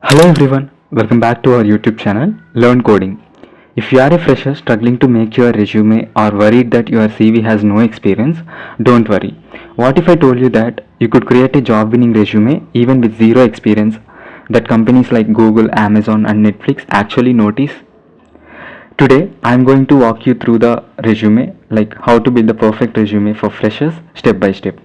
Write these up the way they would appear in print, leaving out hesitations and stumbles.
Hello everyone, welcome back to our YouTube channel Learn Coding. If you are a fresher struggling to make your resume or worried that your CV has no experience, don't worry. What if I told you that you could create a job winning resume even with zero experience that companies like Google, Amazon and Netflix actually notice? Today I am going to walk you through the resume, like how to build the perfect resume for freshers step by step.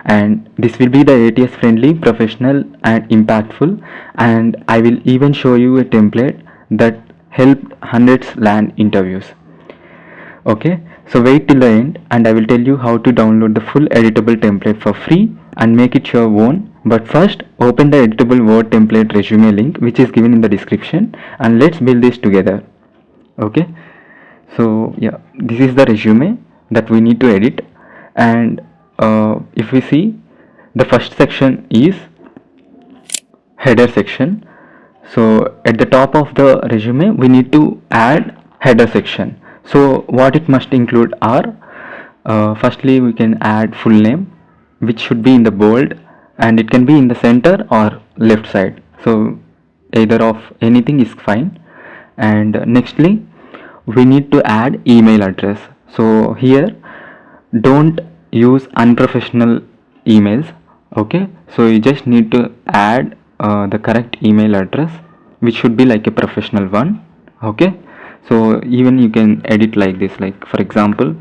And this will be the ATS friendly, professional and impactful, and I will even show you a template that helped hundreds land interviews. Okay, so wait till the end and I will tell you how to download the full editable template for free and make it your own. But first, open the editable Word template resume link which is given in the description and let's build this together. Okay, so yeah, this is the resume that we need to edit. And if we see, the first section is header section. So at the top of the resume we need to add header section. So what it must include are firstly we can add full name, which should be in the bold, and it can be in the center or left side, so either of anything is fine. And nextly we need to add email address. So here don't use unprofessional emails. Okay, so you just need to add the correct email address, which should be like a professional one. Okay, so even you can edit like this, like for example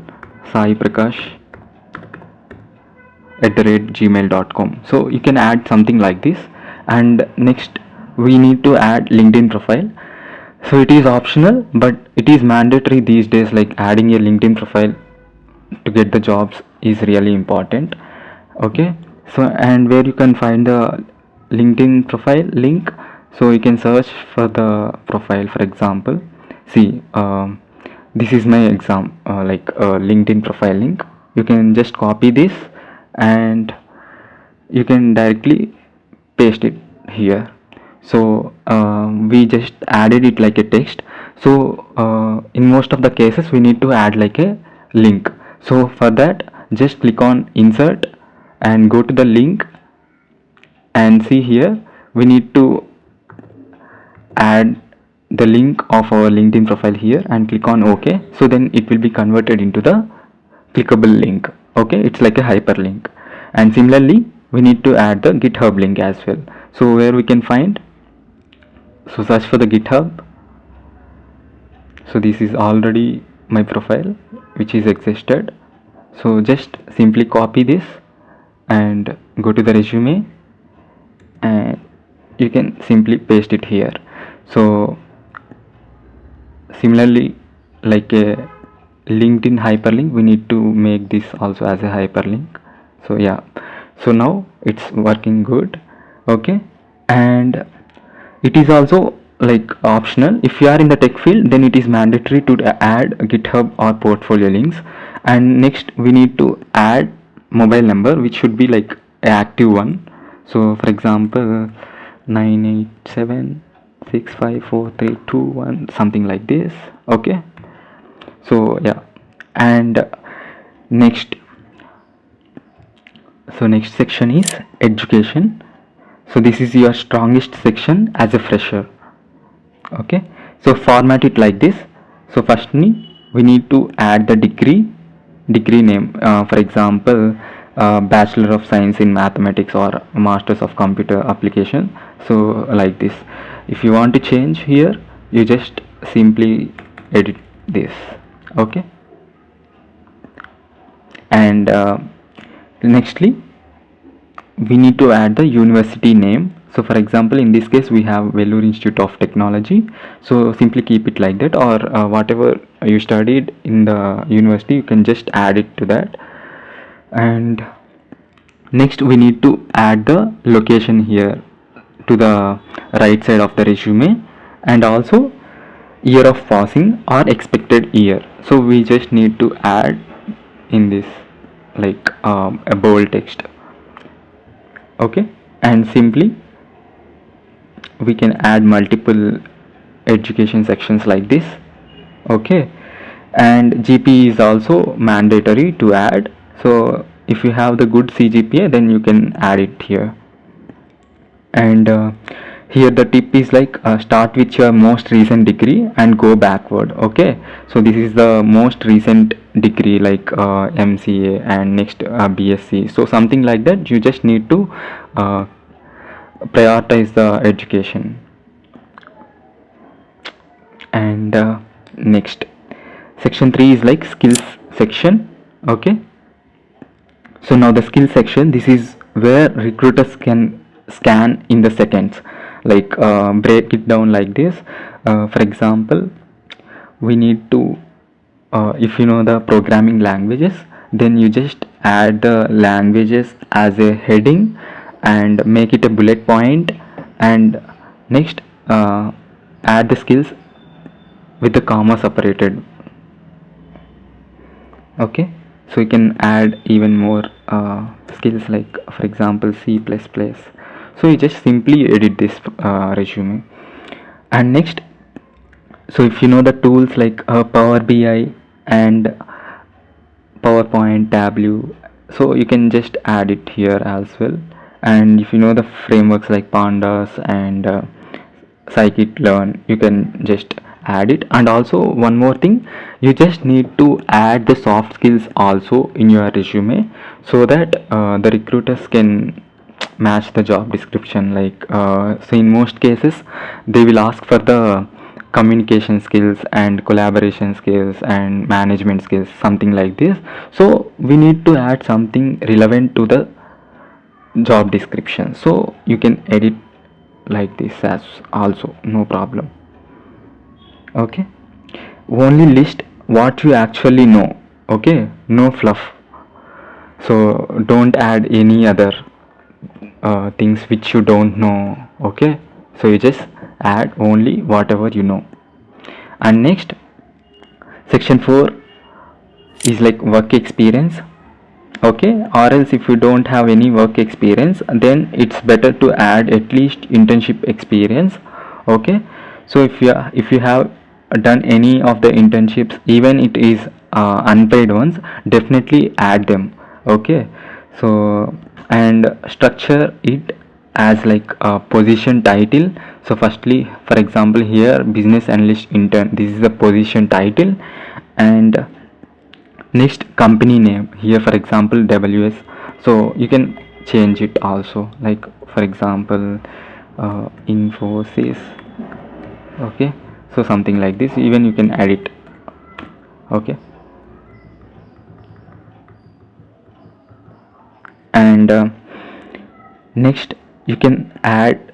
𝗖𝗿𝗍𝗂𝗏@gmail.com. so you can add something like this. And next we need to add LinkedIn profile. So it is optional but it is mandatory these days, like adding a LinkedIn profile to get the jobs is really important. Okay, so and where you can find the LinkedIn profile link, so you can search for the profile. For example, see, this is my LinkedIn profile link. You can just copy this and you can directly paste it here. So we just added it like a text. So in most of the cases we need to add like a link. So for that, just click on insert and go to the link, and see here we need to add the link of our LinkedIn profile here and click on OK. So then it will be converted into the clickable link. Okay, it's like a hyperlink. And similarly we need to add the GitHub link as well. So where we can find, so search for the GitHub. So this is already my profile which is existed. So just simply copy this and go to the resume and you can simply paste it here. So similarly, like a LinkedIn hyperlink, we need to make this also as a hyperlink. So yeah, so now it's working good. Okay, and it is also like optional. If you are in the tech field, then it is mandatory to add GitHub or portfolio links. And next we need to add mobile number, which should be like an active one. So for example 987654321, something like this. Okay, so yeah. And next section is education. So this is your strongest section as a fresher. Okay, so format it like this. So firstly we need to add the degree name, for example Bachelor of Science in Mathematics or Masters of Computer Application. So like this. If you want to change here, you just simply edit this. Okay, and nextly we need to add the university name. So for example, in this case we have Vellore Institute of Technology. So simply keep it like that, or whatever you studied in the university, you can just add it to that. And next we need to add the location here to the right side of the resume, and also year of passing or expected year. So we just need to add in this like a bold text. Okay, and simply we can add multiple education sections like this. Okay, and GPA is also mandatory to add. So if you have the good CGPA, then you can add it here. And here the tip is like start with your most recent degree and go backward. Okay, so this is the most recent degree, like MCA and next BSc, so something like that. You just need to prioritize the education. And next, section 3 is like skills section. Okay, so now the skill section, this is where recruiters can scan in the seconds, like break it down like this. For example, we need to if you know the programming languages, then you just add the languages as a heading and make it a bullet point, and next add the skills with the comma separated. Okay, so you can add even more skills, like for example C++. So you just simply edit this resume. And next, so if you know the tools like Power BI and PowerPoint, Tableau, so you can just add it here as well. And if you know the frameworks like Pandas and scikit-learn, you can just add it. And also one more thing, you just need to add the soft skills also in your resume, so that the recruiters can match the job description. Like so in most cases they will ask for the communication skills and collaboration skills and management skills, something like this. So we need to add something relevant to the job description, so you can edit like this as also, no problem. Okay, only list what you actually know. Okay, no fluff. So don't add any other things which you don't know. Okay, so you just add only whatever you know. And next, section 4 is like work experience. Okay, or else if you don't have any work experience, then it's better to add at least internship experience. Okay, so if you have done any of the internships, even it is unpaid ones, definitely add them. Okay, so and structure it as like a position title. So firstly, for example, here business analyst intern, this is the position title. And next, company name, here for example WS, so you can change it also, like for example Infosys. Okay, so something like this, even you can add it. Okay, and next you can add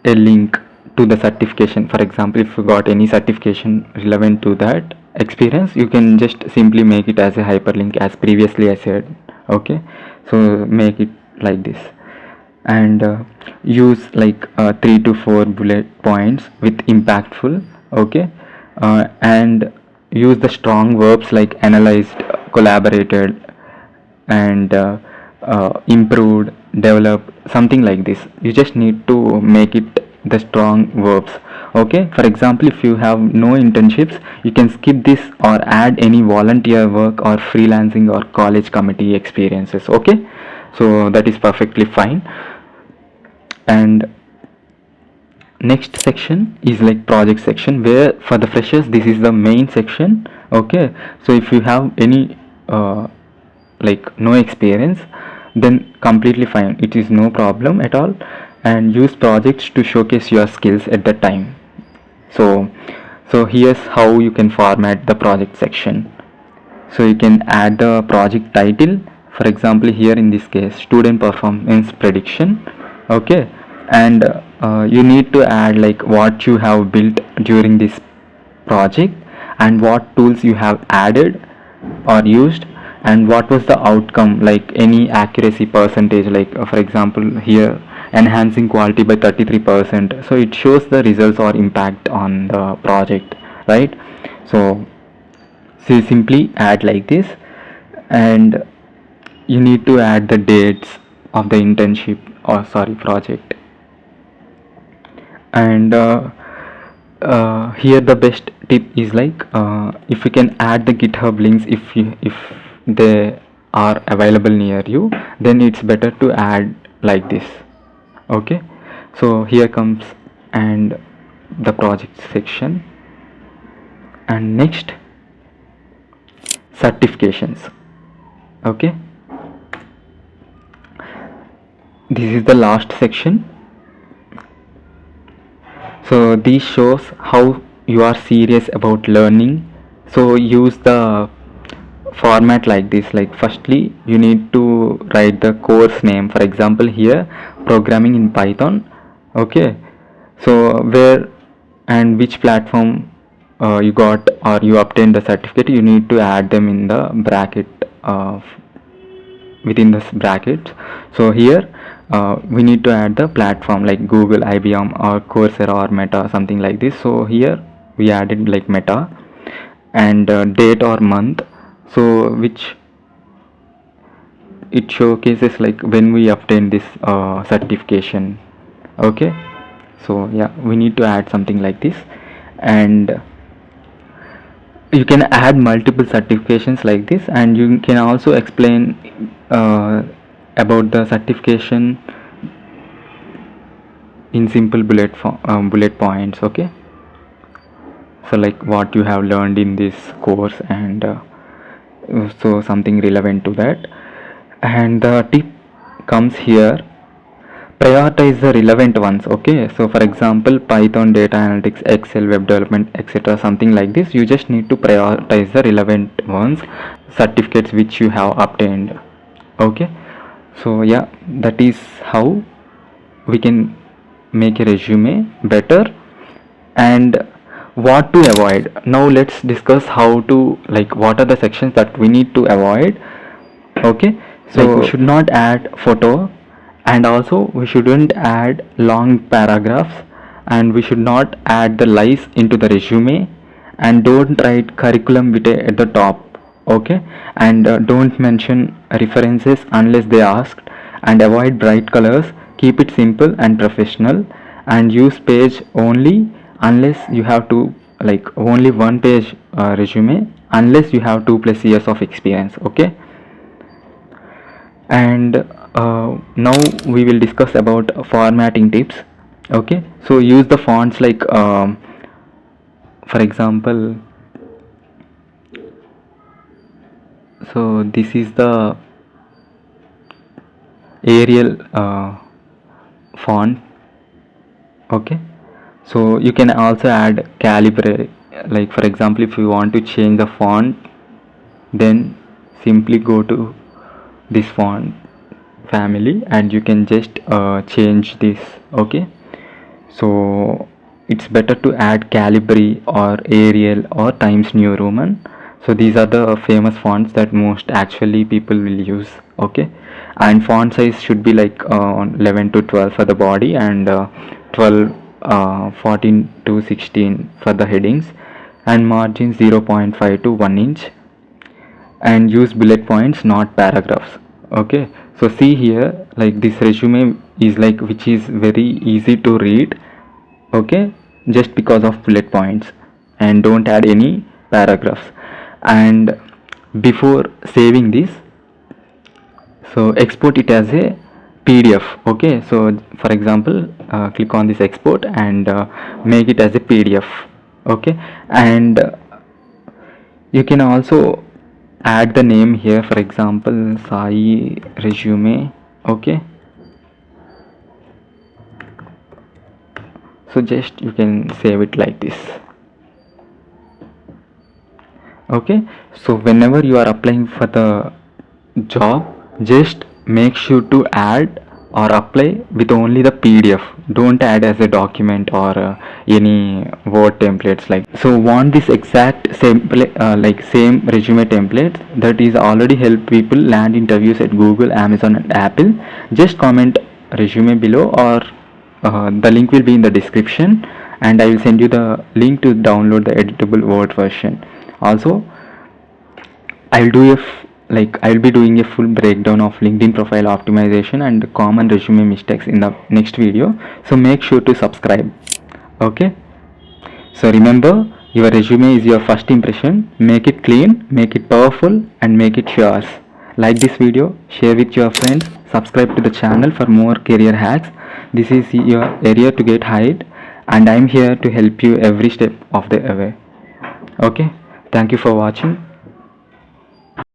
a link to the certification. For example, if you got any certification relevant to that experience, you can just simply make it as a hyperlink, as previously I said. Okay, so make it like this, and use like 3 to 4 bullet points with impactful. Okay, and use the strong verbs like analyzed, collaborated, and improved, developed, something like this. You just need to make it the strong verbs. Okay, for example, if you have no internships, you can skip this or add any volunteer work or freelancing or college committee experiences. Okay, so that is perfectly fine. And next section is like project section, where for the freshers this is the main section. Okay, so if you have any like no experience, then completely fine, it is no problem at all. And use projects to showcase your skills at the time. So here's how you can format the project section. So you can add the project title, for example here in this case student performance prediction. Okay, and you need to add like what you have built during this project and what tools you have added or used, and what was the outcome, like any accuracy percentage, like for example here enhancing quality by 33%, so it shows the results or impact on the project, right? So you simply add like this, and you need to add the dates of the internship, or sorry, project. And here the best tip is like if you can add the GitHub links, if they are available near you, then it's better to add like this. Okay, So here comes and the project section, and next certifications. Okay, this is the last section. So this shows how you are serious about learning. So use the format like this. Like firstly you need to write the course name, for example here programming in Python. Okay, so where and which platform you got or you obtained the certificate, you need to add them in the bracket within this bracket. So here we need to add the platform like Google, IBM or Coursera or Meta, something like this. So here we added like Meta, and date or month, so which it showcases like when we obtain this certification. Okay, so yeah, we need to add something like this. And you can add multiple certifications like this, and you can also explain about the certification in simple bullet points. Okay, so like what you have learned in this course, and so something relevant to that. And the tip comes here: prioritize the relevant ones. Okay, so for example Python, data analytics, Excel, web development, etc., something like this. You just need to prioritize the relevant ones, certificates which you have obtained. Okay, so yeah, that is how we can make a resume better. And what to avoid, now let's discuss how to, like, what are the sections that we need to avoid. Okay, so like we should not add photo, and also we shouldn't add long paragraphs, and we should not add the lies into the resume, and don't write curriculum vitae at the top. Okay, and don't mention references unless they asked, and avoid bright colors. Keep it simple and professional, and use page only unless you have to, like only one page resume unless you have 2+ years of experience. Okay, and now we will discuss about formatting tips. Okay, so use the fonts like for example, so this is the Arial font. Okay, so you can also add calibrate, like for example if you want to change the font, then simply go to this font family and you can just change this. Okay, so it's better to add Calibri or Arial or Times New Roman. So these are the famous fonts that most actually people will use. Okay, and font size should be like 11 to 12 for the body, and 14 to 16 for the headings, and margin 0.5 to 1 inch, and use bullet points, not paragraphs. Okay, so see here, like this resume is like, which is very easy to read. Okay, just because of bullet points, and don't add any paragraphs. And before saving this, so export it as a PDF. Okay, so for example click on this export and make it as a PDF. Okay, and you can also add the name here, for example Sai resume. Okay, so just you can save it like this. Okay, so whenever you are applying for the job, just make sure to add or apply with only the PDF. Don't add as a document or any Word templates. Like, so want this exact same like same resume template that is already help people land interviews at Google, Amazon and Apple, just comment resume below, or the link will be in the description, and I will send you the link to download the editable Word version. Also I will be doing a full breakdown of LinkedIn profile optimization and common resume mistakes in the next video, so make sure to subscribe. Okay, so remember, your resume is your first impression. Make it clean, make it powerful, and make it yours. Like this video, share with your friends, subscribe to the channel for more career hacks. This is your area to get hired, and I'm here to help you every step of the way. Okay, thank you for watching.